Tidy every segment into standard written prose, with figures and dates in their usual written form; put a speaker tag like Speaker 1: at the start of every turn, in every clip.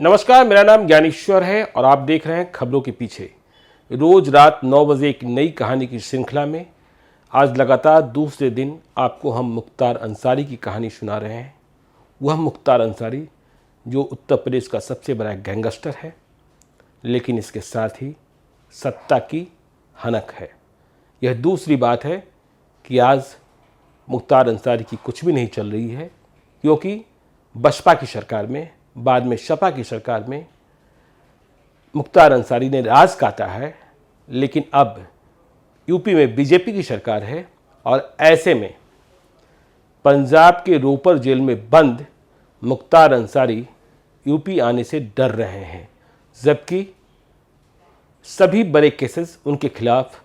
Speaker 1: नमस्कार, मेरा नाम ज्ञानेश्वर है और आप देख रहे हैं खबरों के पीछे। रोज रात 9 बजे एक नई कहानी की श्रृंखला में आज लगातार दूसरे दिन आपको हम मुख्तार अंसारी की कहानी सुना रहे हैं। वह मुख्तार अंसारी जो उत्तर प्रदेश का सबसे बड़ा गैंगस्टर है, लेकिन इसके साथ ही सत्ता की हनक है। यह दूसरी बात है कि आज मुख्तार अंसारी की कुछ भी नहीं चल रही है, क्योंकि बसपा की सरकार में, बाद में सपा की सरकार में मुख्तार अंसारी ने राज काटा है, लेकिन अब यूपी में बीजेपी की सरकार है और ऐसे में पंजाब के रोपर जेल में बंद मुख्तार अंसारी यूपी आने से डर रहे हैं, जबकि सभी बड़े केसेस उनके खिलाफ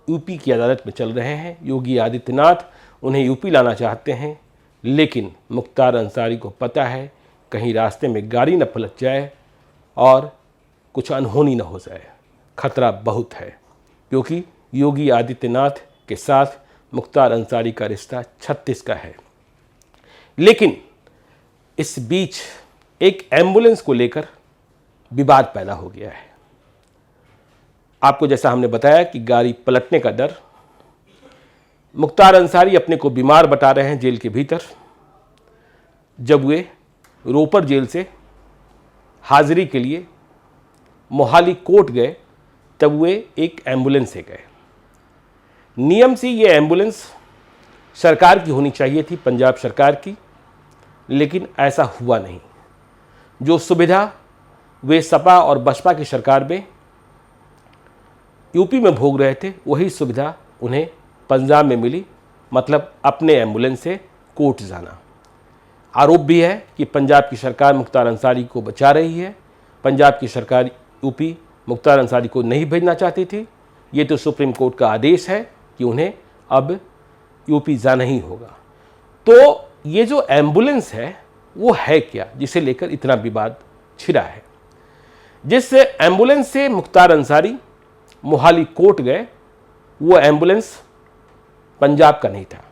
Speaker 1: यूपी की अदालत में चल रहे हैं। योगी आदित्यनाथ उन्हें यूपी लाना चाहते हैं, लेकिन मुख्तार अंसारी को पता है कहीं रास्ते में गाड़ी न पलट जाए और कुछ अनहोनी न हो जाए। खतरा बहुत है, क्योंकि योगी आदित्यनाथ के साथ मुख्तार अंसारी का रिश्ता 36 का है। लेकिन इस बीच एक एम्बुलेंस को लेकर विवाद पैदा हो गया है। आपको जैसा हमने बताया कि गाड़ी पलटने का डर, मुख्तार अंसारी अपने को बीमार बता रहे हैं जेल के भीतर। जब वे रोपर जेल से हाजिरी के लिए मोहाली कोर्ट गए, तब वे एक एम्बुलेंस से गए। नियम से ये एम्बुलेंस सरकार की होनी चाहिए थी, पंजाब सरकार की, लेकिन ऐसा हुआ नहीं। जो सुविधा वे सपा और बसपा की सरकार में यूपी में भोग रहे थे, वही सुविधा उन्हें पंजाब में मिली, मतलब अपने एम्बुलेंस से कोर्ट जाना। आरोप भी है कि पंजाब की सरकार मुख्तार अंसारी को बचा रही है। पंजाब की सरकार यूपी मुख्तार अंसारी को नहीं भेजना चाहती थी। ये तो सुप्रीम कोर्ट का आदेश है कि उन्हें अब यूपी जाना ही होगा। तो ये जो एम्बुलेंस है वो है क्या, जिसे लेकर इतना विवाद छिड़ा है। जिस एम्बुलेंस से मुख्तार अंसारी मोहाली कोर्ट गए, वो एम्बुलेंस पंजाब का नहीं था।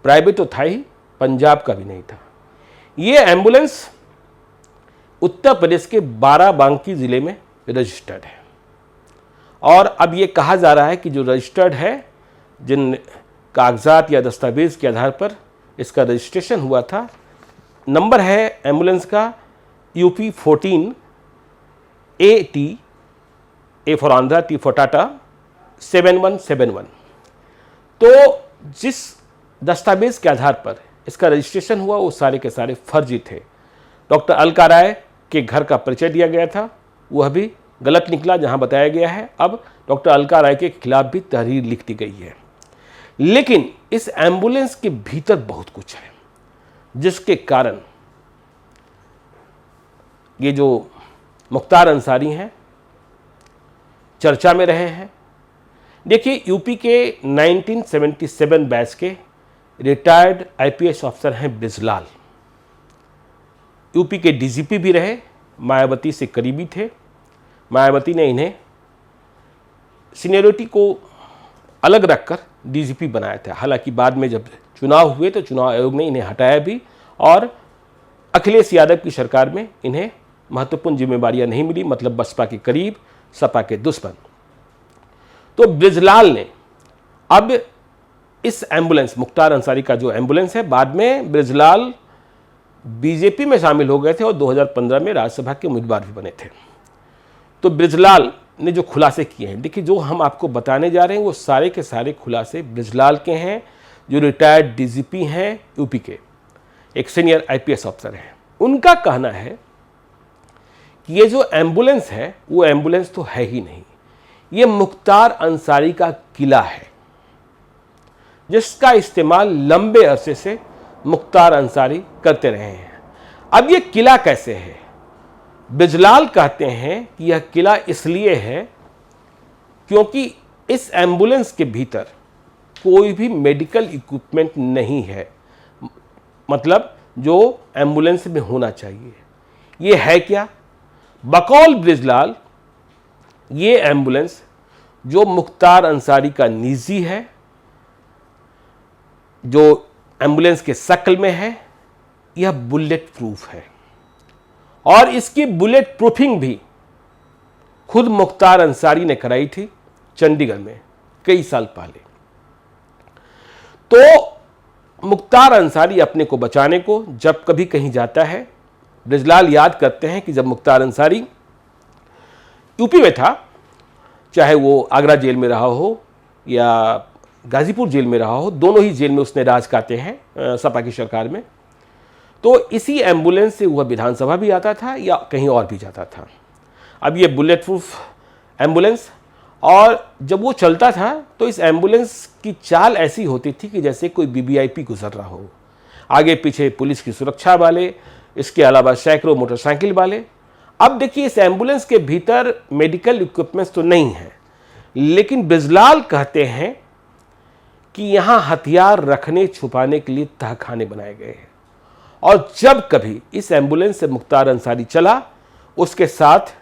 Speaker 1: प्राइवेट तो था ही, पंजाब का भी नहीं था। ये एम्बुलेंस उत्तर प्रदेश के बाराबांकी जिले में रजिस्टर्ड है और अब ये कहा जा रहा है कि जो रजिस्टर्ड है, जिन कागजात या दस्तावेज के आधार पर इसका रजिस्ट्रेशन हुआ था, नंबर है एम्बुलेंस का UP 14 AT, A for Andhra, T for Tata, 7171। तो जिस दस्तावेज के आधार पर इसका रजिस्ट्रेशन हुआ, वो सारे के सारे फर्जी थे। डॉक्टर अलका राय के घर का परिचय दिया गया था, वह भी गलत निकला, जहां बताया गया है अब डॉक्टर अलका राय के खिलाफ भी तहरीर लिख दी गई है। लेकिन इस एम्बुलेंस के भीतर बहुत कुछ है, जिसके कारण ये जो मुख्तार अंसारी हैं चर्चा में रहे हैं। देखिए, यूपी के 1977 बैच के रिटायर्ड IPS ऑफिसर हैं ब्रिजलाल। यूपी के DGP भी रहे, मायावती से करीबी थे। मायावती ने इन्हें सीनियरिटी को अलग रखकर DGP बनाया था। हालांकि बाद में जब चुनाव हुए तो चुनाव आयोग ने इन्हें हटाया भी और अखिलेश यादव की सरकार में इन्हें महत्वपूर्ण जिम्मेवारियां नहीं मिली, मतलब बसपा के करीब, सपा के दुश्मन। तो ब्रिजलाल ने अब इस एम्बुलेंस, मुख्तार अंसारी का जो एम्बुलेंस है, बाद में ब्रिजलाल बीजेपी में शामिल हो गए थे और 2015 में राज्यसभा के उम्मीदवार भी बने थे। तो ब्रिजलाल ने जो खुलासे किए हैं, देखिए, जो हम आपको बताने जा रहे हैं वो सारे के सारे खुलासे ब्रिजलाल के हैं, जो रिटायर्ड DGP हैं यूपी के, एक सीनियर IPS ऑफिसर हैं। उनका कहना है कि ये जो एम्बुलेंस है वो एम्बुलेंस तो है ही नहीं, ये मुख्तार अंसारी का किला है, जिसका इस्तेमाल लंबे अरसे से मुख्तार अंसारी करते रहे हैं। अब ये किला कैसे है? ब्रिजलाल कहते हैं कि यह किला इसलिए है क्योंकि इस एम्बुलेंस के भीतर कोई भी मेडिकल इक्विपमेंट नहीं है, मतलब जो एम्बुलेंस में होना चाहिए। ये है क्या? बकौल ब्रिजलाल, ये एम्बुलेंस जो मुख्तार अंसारी का निजी है, जो एम्बुलेंस के शक्ल में है, यह बुलेट प्रूफ है और इसकी बुलेट प्रूफिंग भी खुद मुख्तार अंसारी ने कराई थी चंडीगढ़ में कई साल पहले। तो मुख्तार अंसारी अपने को बचाने को जब कभी कहीं जाता है, ब्रिजलाल याद करते हैं कि जब मुख्तार अंसारी यूपी में था, चाहे वो आगरा जेल में रहा हो या गाजीपुर जेल में रहा हो, दोनों ही जेल में उसने राज काटे हैं सपा की सरकार में, तो इसी एम्बुलेंस से वह विधानसभा भी आता था या कहीं और भी जाता था। अब ये बुलेट प्रूफ एम्बुलेंस, और जब वो चलता था तो इस एम्बुलेंस की चाल ऐसी होती थी कि जैसे कोई वीवीआईपी गुजर रहा हो, आगे पीछे पुलिस की सुरक्षा वाले, इसके अलावा सैकड़ों मोटरसाइकिल वाले। अब देखिए, इस एम्बुलेंस के भीतर मेडिकल इक्विपमेंट्स तो नहीं है, लेकिन ब्रिजलाल कहते हैं कि यहां हथियार रखने छुपाने के लिए तहखाने बनाए गए हैं। और जब कभी इस एम्बुलेंस से मुख्तार अंसारी चला, उसके साथ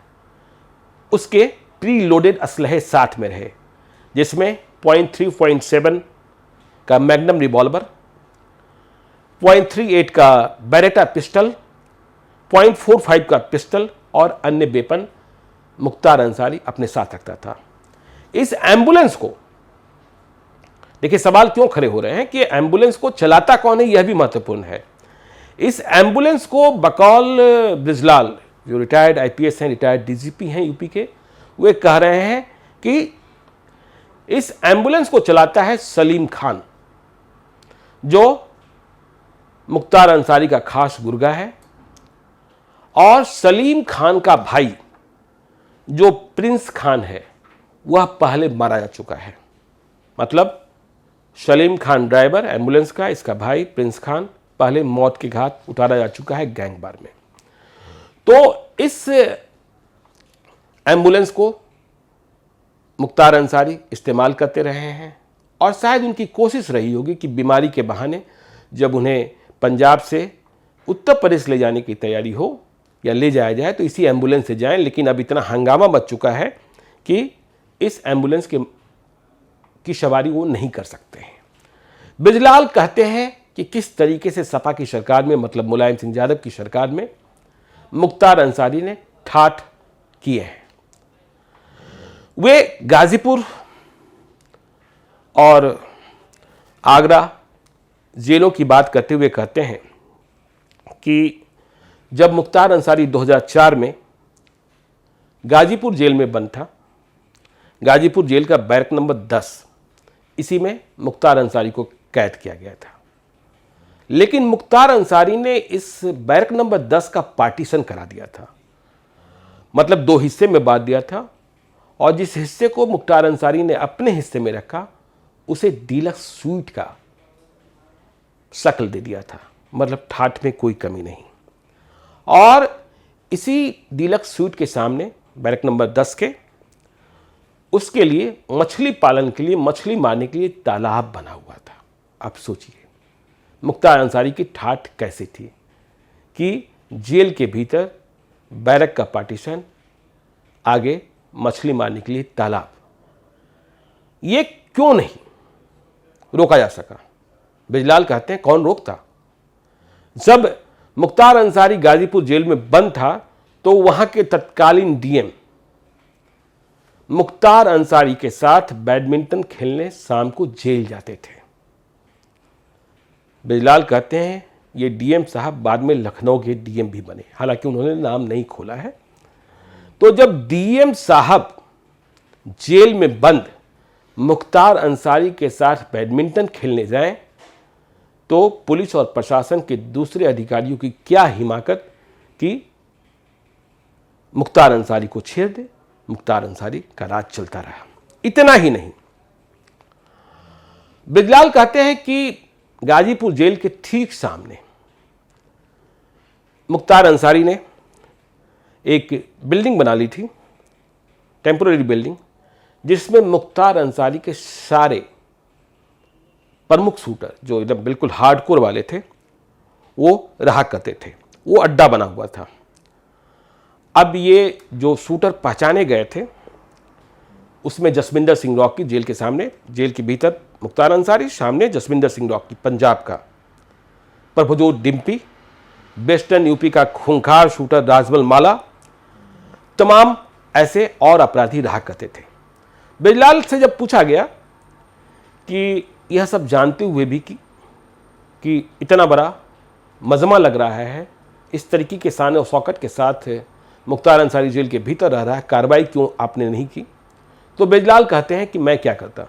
Speaker 1: उसके प्री लोडेड असलहे साथ में रहे, जिसमें .3 .7 का मैग्नम रिवॉल्वर, .38 का बेरेटा पिस्टल, .45 का पिस्टल और अन्य वेपन मुख्तार अंसारी अपने साथ रखता था। इस एम्बुलेंस को देखिए, सवाल क्यों खड़े हो रहे हैं कि एम्बुलेंस को चलाता कौन है, यह भी महत्वपूर्ण है। इस एम्बुलेंस को बकौल ब्रिजलाल, जो रिटायर्ड आईपीएस हैं, रिटायर्ड डीजीपी हैं यूपी के, वे कह रहे हैं कि इस एम्बुलेंस को चलाता है सलीम खान, जो मुख्तार अंसारी का खास गुर्गा है। और सलीम खान का भाई जो प्रिंस खान है, वह पहले मारा जा चुका है। मतलब सलीम खान ड्राइवर एम्बुलेंस का, इसका भाई प्रिंस खान पहले मौत के घाट उतारा जा चुका है गैंगवार में। तो इस एम्बुलेंस को मुख्तार अंसारी इस्तेमाल करते रहे हैं, और शायद उनकी कोशिश रही होगी कि बीमारी के बहाने जब उन्हें पंजाब से उत्तर प्रदेश ले जाने की तैयारी हो या ले जाया जाए तो इसी एम्बुलेंस से जाएं। लेकिन अब इतना हंगामा मच चुका है कि इस एम्बुलेंस की सवारी वो नहीं कर सकते हैं। ब्रिजलाल कहते हैं कि किस तरीके से सपा की सरकार में, मतलब मुलायम सिंह यादव की सरकार में, मुख्तार अंसारी ने ठाठ किए हैं। वे गाजीपुर और आगरा जेलों की बात करते हुए कहते हैं कि जब मुख्तार अंसारी 2004 में गाजीपुर जेल में बंद था, गाजीपुर जेल का बैरक नंबर 10, इसी में मुख्तार अंसारी को कैद किया गया था। लेकिन मुख्तार अंसारी ने इस बैरक नंबर 10 का पार्टीशन करा दिया था, मतलब 2 हिस्से में बांट दिया था, और जिस हिस्से को मुख्तार अंसारी ने अपने हिस्से में रखा उसे डीलक्स स्वीट का शक्ल दे दिया था, मतलब ठाठ में कोई कमी नहीं। और इसी डीलक्स स्वीट के सामने बैरक नंबर 10 के, उसके लिए मछली पालन के लिए, मछली मारने के लिए तालाब बना हुआ था। अब सोचिए मुख्तार अंसारी की ठाठ कैसी थी कि जेल के भीतर बैरक का पार्टीशन, आगे मछली मारने के लिए तालाब। ये क्यों नहीं रोका जा सका? ब्रिजलाल कहते हैं कौन रोकता। जब मुख्तार अंसारी गाजीपुर जेल में बंद था तो वहां के तत्कालीन डीएम मुख्तार अंसारी के साथ बैडमिंटन खेलने शाम को जेल जाते थे। ब्रिजलाल कहते हैं ये डीएम साहब बाद में लखनऊ के डीएम भी बने, हालांकि उन्होंने नाम नहीं खोला है। तो जब डीएम साहब जेल में बंद मुख्तार अंसारी के साथ बैडमिंटन खेलने जाएं तो पुलिस और प्रशासन के दूसरे अधिकारियों की क्या हिमाकत कि मुख्तार अंसारी को छेड़ दे। मुख्तार अंसारी का राज चलता रहा। इतना ही नहीं, ब्रिजलाल कहते हैं कि गाजीपुर जेल के ठीक सामने मुख्तार अंसारी ने एक बिल्डिंग बना ली थी, टेम्पोररी बिल्डिंग, जिसमें मुख्तार अंसारी के सारे प्रमुख शूटर जो एकदम बिल्कुल हार्डकोर वाले थे वो रहा करते थे। वो अड्डा बना हुआ था। अब ये जो शूटर पहचाने गए थे उसमें जसविंदर सिंह रॉकी जेल के सामने, जेल के भीतर मुख्तार अंसारी, सामने जसविंदर सिंह रॉकी पंजाब का, प्रभजोत डिम्पी वेस्टर्न यूपी का खूंखार शूटर राजमल माला, तमाम ऐसे और अपराधी रहा करते थे। ब्रजलाल से जब पूछा गया कि यह सब जानते हुए भी कि इतना बड़ा मजमा लग रहा है, इस तरीके के शान और शौकत के साथ मुख्तार अंसारी जेल के भीतर रह रहा है, कार्रवाई क्यों आपने नहीं की? तो ब्रजलाल कहते हैं कि मैं क्या करता,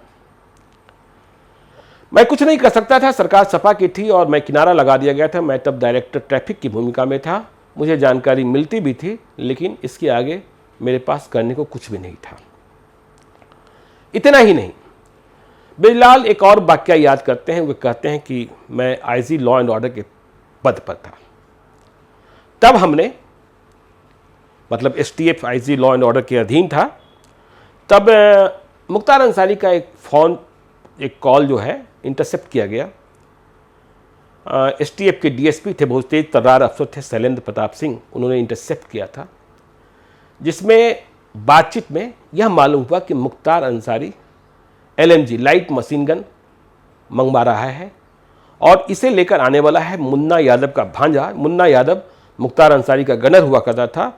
Speaker 1: मैं कुछ नहीं कर सकता था। सरकार सपा की थी और मैं किनारा लगा दिया गया था। मैं तब डायरेक्टर ट्रैफिक की भूमिका में था, मुझे जानकारी मिलती भी थी, लेकिन इसके आगे मेरे पास करने को कुछ भी नहीं था। इतना ही नहीं, ब्रजलाल एक और वाकया याद करते हैं। वे कहते हैं कि मैं आईजी लॉ एंड ऑर्डर के पद पर था। तब हमने, मतलब STF IG law and order के अधीन था, तब मुख्तार अंसारी का एक कॉल जो है इंटरसेप्ट किया गया। एसटीएफ के डीएसपी थे, बहुत तेज तर्रार अफसर थे, शैलेंद्र प्रताप सिंह, उन्होंने इंटरसेप्ट किया था, जिसमें बातचीत में यह मालूम हुआ कि Mukhtar Ansari LMG light machine gun मंगवा रहा है और इसे लेकर आने वाला है मुन्ना यादव का भांजा। मुन्ना यादव मुख्तार अंसारी का गनर हुआ करता था।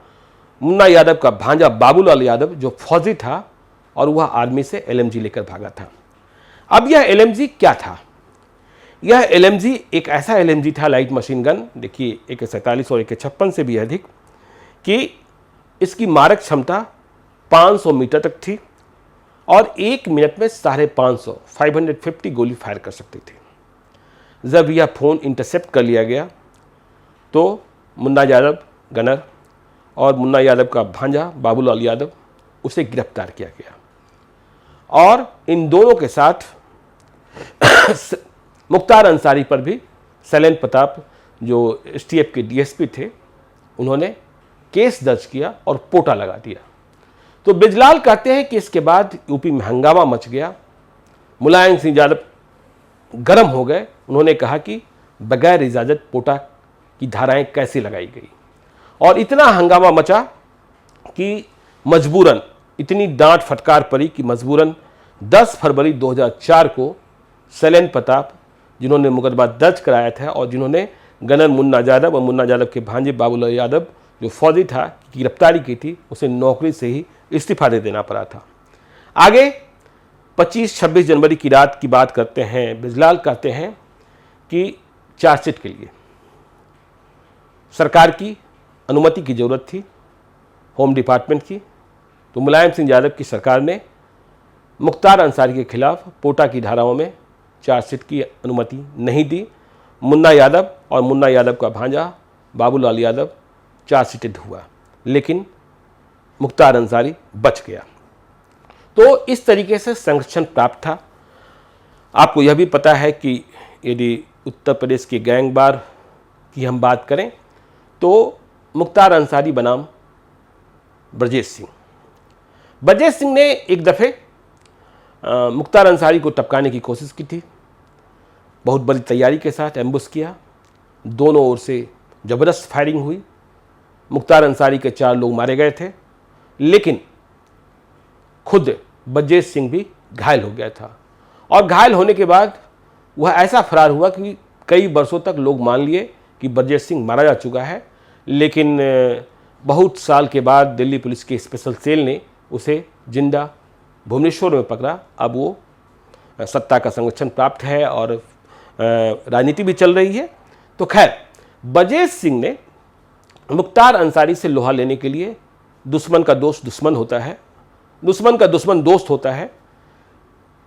Speaker 1: मुन्ना यादव का भांजा बाबूलाल यादव जो फौजी था और वह आर्मी से LMG लेकर भागा था। अब यह LMG क्या था? यह LMG एक ऐसा LMG था, लाइट मशीन गन, देखिए AK-47 और AK-56 से भी अधिक, कि इसकी मारक क्षमता 500 मीटर तक थी और 1 मिनट में 550 गोली फायर कर सकती थी। जब यह फ़ोन इंटरसेप्ट कर लिया गया तो मुन्ना यादव गनर और मुन्ना यादव का भांजा बाबूलाल यादव, उसे गिरफ्तार किया गया और इन दोनों के साथ मुख्तार अंसारी पर भी शैलेंद्र प्रताप जो एसटीएफ के डीएसपी थे, उन्होंने केस दर्ज किया और पोटा लगा दिया। तो ब्रजलाल कहते हैं कि इसके बाद यूपी में हंगामा मच गया। मुलायम सिंह यादव गर्म हो गए। उन्होंने कहा कि बगैर इजाज़त पोटा की धाराएं कैसे लगाई गई, और इतना हंगामा मचा कि मजबूरन इतनी डांट फटकार पड़ी कि मजबूरन 10 फरवरी 2004 को शैलेंद्र प्रताप, जिन्होंने मुकदमा दर्ज कराया था और जिन्होंने गनर मुन्ना यादव और मुन्ना यादव के भांजे बाबूलाल यादव जो फौजी था की गिरफ्तारी की थी, उसे नौकरी से ही इस्तीफा दे देना पड़ा था। आगे 25-26 जनवरी की रात की बात करते हैं। ब्रजलाल कहते हैं कि चार्जशीट के लिए सरकार की अनुमति की ज़रूरत थी, होम डिपार्टमेंट की। तो मुलायम सिंह यादव की सरकार ने मुख्तार अंसारी के खिलाफ पोटा की धाराओं में चार्जशीट की अनुमति नहीं दी। मुन्ना यादव और मुन्ना यादव का भांजा बाबूलाल यादव चार्जशीटेड हुआ, लेकिन मुख्तार अंसारी बच गया। तो इस तरीके से संरक्षण प्राप्त था। आपको यह भी पता है कि यदि उत्तर प्रदेश के गैंगवार की हम बात करें तो मुख्तार अंसारी बनाम ब्रजेश सिंह। ब्रजेश सिंह ने एक दफ़े मुख्तार अंसारी को टपकाने की कोशिश की थी, बहुत बड़ी तैयारी के साथ एम्बुश किया, दोनों ओर से ज़बरदस्त फायरिंग हुई। मुख्तार अंसारी के 4 लोग मारे गए थे, लेकिन खुद ब्रजेश सिंह भी घायल हो गया था और घायल होने के बाद वह ऐसा फरार हुआ कि कई वर्षों तक लोग मान लिए कि ब्रजेश सिंह मारा जा चुका है। लेकिन बहुत साल के बाद दिल्ली पुलिस के स्पेशल सेल ने उसे जिंदा भुवनेश्वर में पकड़ा। अब वो सत्ता का संरक्षण प्राप्त है और राजनीति भी चल रही है। तो खैर, ब्रजेश सिंह ने मुख्तार अंसारी से लोहा लेने के लिए, दुश्मन का दोस्त दुश्मन होता है, दुश्मन का दुश्मन दोस्त होता है,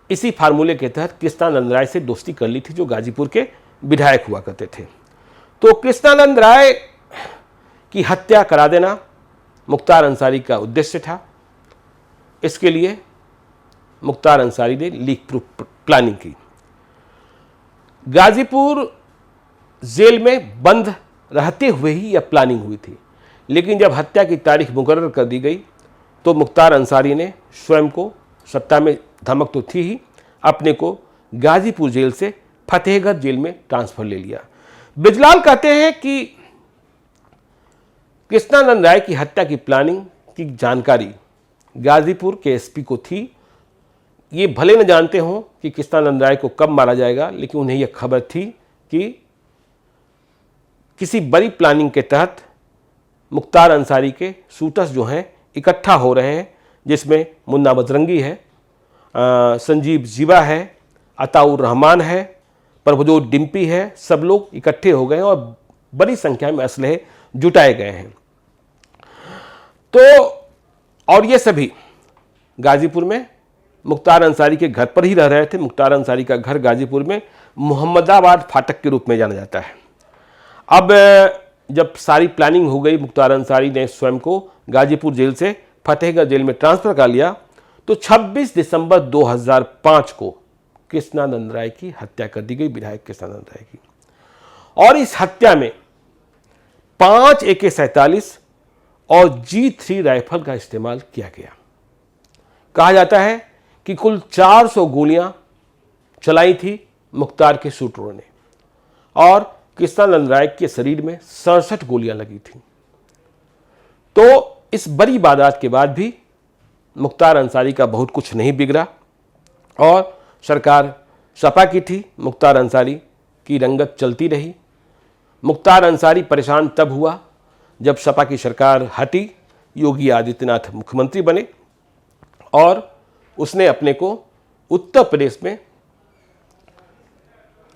Speaker 1: इसी फार्मूले के तहत कृष्णानंद राय से दोस्ती कर ली थी, जो गाजीपुर के विधायक हुआ करते थे। तो कृष्णानंद राय की हत्या करा देना मुख्तार अंसारी का उद्देश्य था। इसके लिए मुख्तार अंसारी ने लीक प्रूफ प्लानिंग की। गाजीपुर जेल में बंद रहते हुए ही यह प्लानिंग हुई थी, लेकिन जब हत्या की तारीख मुकर्रर कर दी गई तो मुख्तार अंसारी ने स्वयं को, सत्ता में धमक तो थी ही, अपने को गाजीपुर जेल से फतेहगढ़ जेल में ट्रांसफर ले लिया। ब्रजलाल कहते हैं कि कृष्णानंद राय की हत्या की प्लानिंग की जानकारी गाजीपुर के एसपी को थी। ये भले न जानते हों कि कृष्णानंद राय को कब मारा जाएगा, लेकिन उन्हें यह खबर थी कि किसी बड़ी प्लानिंग के तहत मुख्तार अंसारी के शूटर्स जो हैं इकट्ठा हो रहे हैं, जिसमें मुन्ना बजरंगी है, संजीव जीवा है, अताउर रहमान है, प्रभजोत डिम्पी है। सब लोग इकट्ठे हो गए हैं और बड़ी संख्या में असलहे जुटाए गए हैं। तो और ये सभी गाजीपुर में मुख्तार अंसारी के घर पर ही रह रहे थे। मुख्तार अंसारी का घर गाजीपुर में मोहम्मदाबाद फाटक के रूप में जाना जाता है। अब जब सारी प्लानिंग हो गई, मुख्तार अंसारी ने स्वयं को गाजीपुर जेल से फतेहगढ़ जेल में ट्रांसफर कर लिया, तो 26 दिसंबर 2005 को कृष्णानंद राय की हत्या कर दी गई, विधायक कृष्णानंद राय की। और इस हत्या में 5 AK-47 और G3 राइफल का इस्तेमाल किया गया। कहा जाता है कि कुल 400 गोलियां चलाई थी मुख्तार के शूटरों ने और कृष्णानंद राय के शरीर में 67 गोलियां लगी थी। तो इस बड़ी वारदात के बाद भी मुख्तार अंसारी का बहुत कुछ नहीं बिगड़ा और सरकार सपा की थी, मुख्तार अंसारी की रंगत चलती रही। मुख्तार अंसारी परेशान तब हुआ जब सपा की सरकार हटी, योगी आदित्यनाथ मुख्यमंत्री बने और उसने अपने को उत्तर प्रदेश में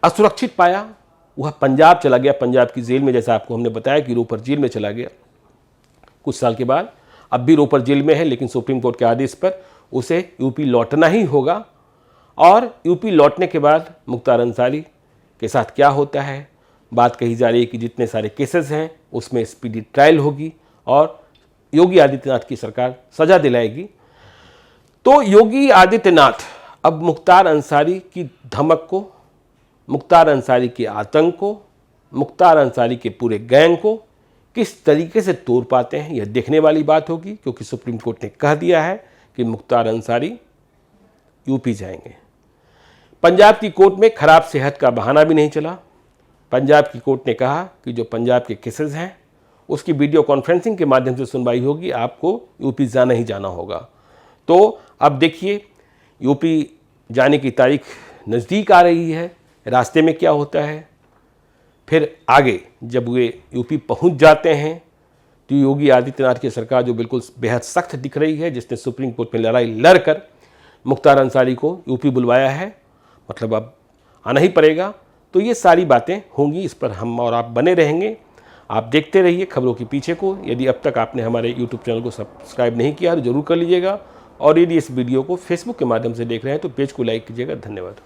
Speaker 1: असुरक्षित पाया। वह पंजाब चला गया, पंजाब की जेल में, जैसा आपको हमने बताया कि रोपर जेल में चला गया कुछ साल के बाद। अब भी रोपर जेल में है, लेकिन सुप्रीम कोर्ट के आदेश पर उसे यूपी लौटना ही होगा। और यूपी लौटने के बाद मुख्तार अंसारी के साथ क्या होता है, बात कही जा रही है कि जितने सारे केसेस हैं उसमें स्पीडी ट्रायल होगी और योगी आदित्यनाथ की सरकार सजा दिलाएगी। तो योगी आदित्यनाथ अब मुख्तार अंसारी की धमक को, मुख्तार अंसारी के आतंक को, मुख्तार अंसारी के पूरे गैंग को किस तरीके से तोड़ पाते हैं, यह देखने वाली बात होगी, क्योंकि सुप्रीम कोर्ट ने कह दिया है कि मुख्तार अंसारी यूपी जाएंगे। पंजाब की कोर्ट में खराब सेहत का बहाना भी नहीं चला। पंजाब की कोर्ट ने कहा कि जो पंजाब के केसेस हैं उसकी वीडियो कॉन्फ्रेंसिंग के माध्यम से सुनवाई होगी, आपको यूपी जाना ही जाना होगा। तो अब देखिए, यूपी जाने की तारीख नज़दीक आ रही है, रास्ते में क्या होता है। फिर आगे जब वे यूपी पहुंच जाते हैं तो योगी आदित्यनाथ की सरकार जो बिल्कुल बेहद सख्त दिख रही है, जिसने सुप्रीम कोर्ट में लड़ाई लड़कर मुख्तार अंसारी को यूपी बुलवाया है, मतलब अब आना ही पड़ेगा। तो ये सारी बातें होंगी, इस पर हम और आप बने रहेंगे। आप देखते रहिए खबरों के पीछे को। यदि अब तक आपने हमारे यूट्यूब चैनल को सब्सक्राइब नहीं किया तो जरूर कर लीजिएगा, और यदि इस वीडियो को फेसबुक के माध्यम से देख रहे हैं तो पेज को लाइक कीजिएगा। धन्यवाद।